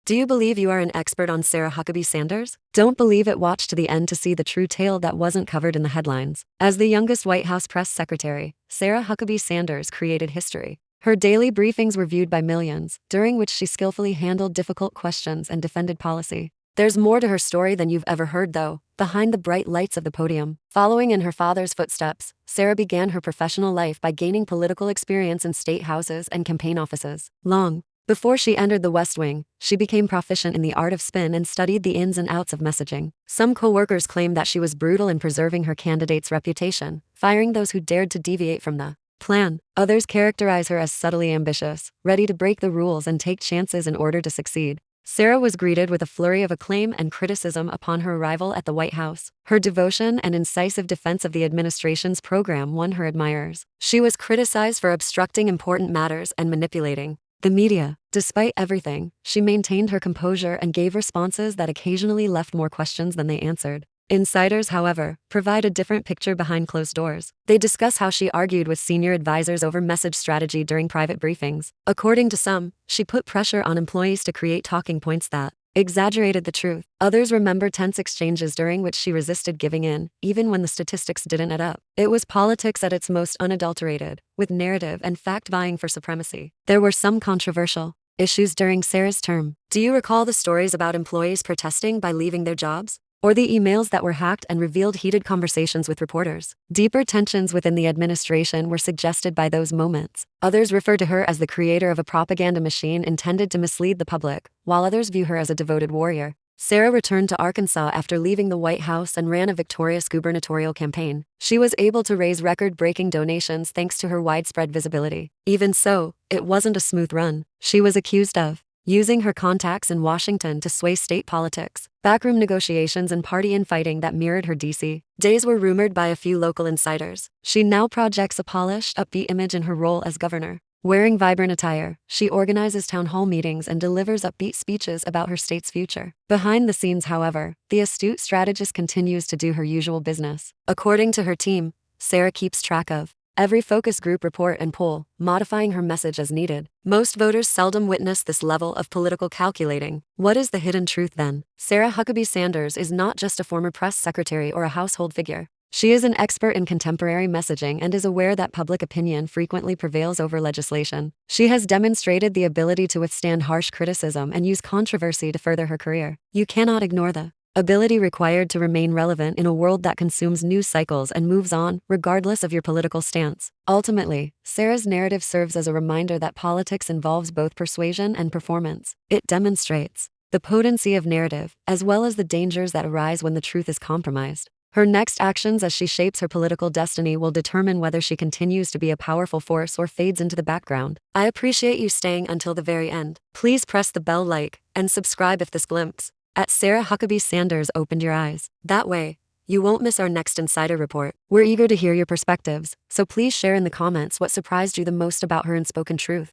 Do you believe you are an expert on Sarah Huckabee Sanders? Don't believe it? Watch to the end to see the true tale that wasn't covered in the headlines. As the youngest White House press secretary, Sarah Huckabee Sanders created history. Her daily briefings were viewed by millions, during which she skillfully handled difficult questions and defended policy. There's more to her story than you've ever heard, though. Behind the bright lights of the podium, following in her father's footsteps, Sarah began her professional life by gaining political experience in state houses and campaign offices. Long before she entered the West Wing, she became proficient in the art of spin and studied the ins and outs of messaging. Some co-workers claimed that she was brutal in preserving her candidate's reputation, firing those who dared to deviate from the plan. Others characterize her as subtly ambitious, ready to break the rules and take chances in order to succeed. Sarah was greeted with a flurry of acclaim and criticism upon her arrival at the White House. Her devotion and incisive defense of the administration's program won her admirers. She was criticized for obstructing important matters and manipulating the media. Despite everything, she maintained her composure and gave responses that occasionally left more questions than they answered. Insiders, however, provide a different picture behind closed doors. They discuss how she argued with senior advisors over message strategy during private briefings. According to some, she put pressure on employees to create talking points that exaggerated the truth. Others remember tense exchanges during which she resisted giving in, even when the statistics didn't add up. It was politics at its most unadulterated, with narrative and fact vying for supremacy. There were some controversial issues during Sarah's term. Do you recall the stories about employees protesting by leaving their jobs? Or the emails that were hacked and revealed heated conversations with reporters? Deeper tensions within the administration were suggested by those moments. Others refer to her as the creator of a propaganda machine intended to mislead the public, while others view her as a devoted warrior. Sarah returned to Arkansas after leaving the White House and ran a victorious gubernatorial campaign. She was able to raise record-breaking donations thanks to her widespread visibility. Even so, it wasn't a smooth run. She was accused of using her contacts in Washington to sway state politics, backroom negotiations and party infighting that mirrored her D.C. days were rumored by a few local insiders. She now projects a polished, upbeat image in her role as governor. Wearing vibrant attire, she organizes town hall meetings and delivers upbeat speeches about her state's future. Behind the scenes, however, the astute strategist continues to do her usual business. According to her team, Sarah keeps track of every focus group report and poll, modifying her message as needed. Most voters seldom witness this level of political calculating. What is the hidden truth then? Sarah Huckabee Sanders is not just a former press secretary or a household figure. She is an expert in contemporary messaging and is aware that public opinion frequently prevails over legislation. She has demonstrated the ability to withstand harsh criticism and use controversy to further her career. You cannot ignore the ability required to remain relevant in a world that consumes news cycles and moves on, regardless of your political stance. Ultimately, Sarah's narrative serves as a reminder that politics involves both persuasion and performance. It demonstrates the potency of narrative, as well as the dangers that arise when the truth is compromised. Her next actions as she shapes her political destiny will determine whether she continues to be a powerful force or fades into the background. I appreciate you staying until the very end. Please press the bell, like, and subscribe if this glimpse at Sarah Huckabee Sanders opened your eyes. That way, you won't miss our next Insider Report. We're eager to hear your perspectives, so please share in the comments what surprised you the most about her unspoken truth.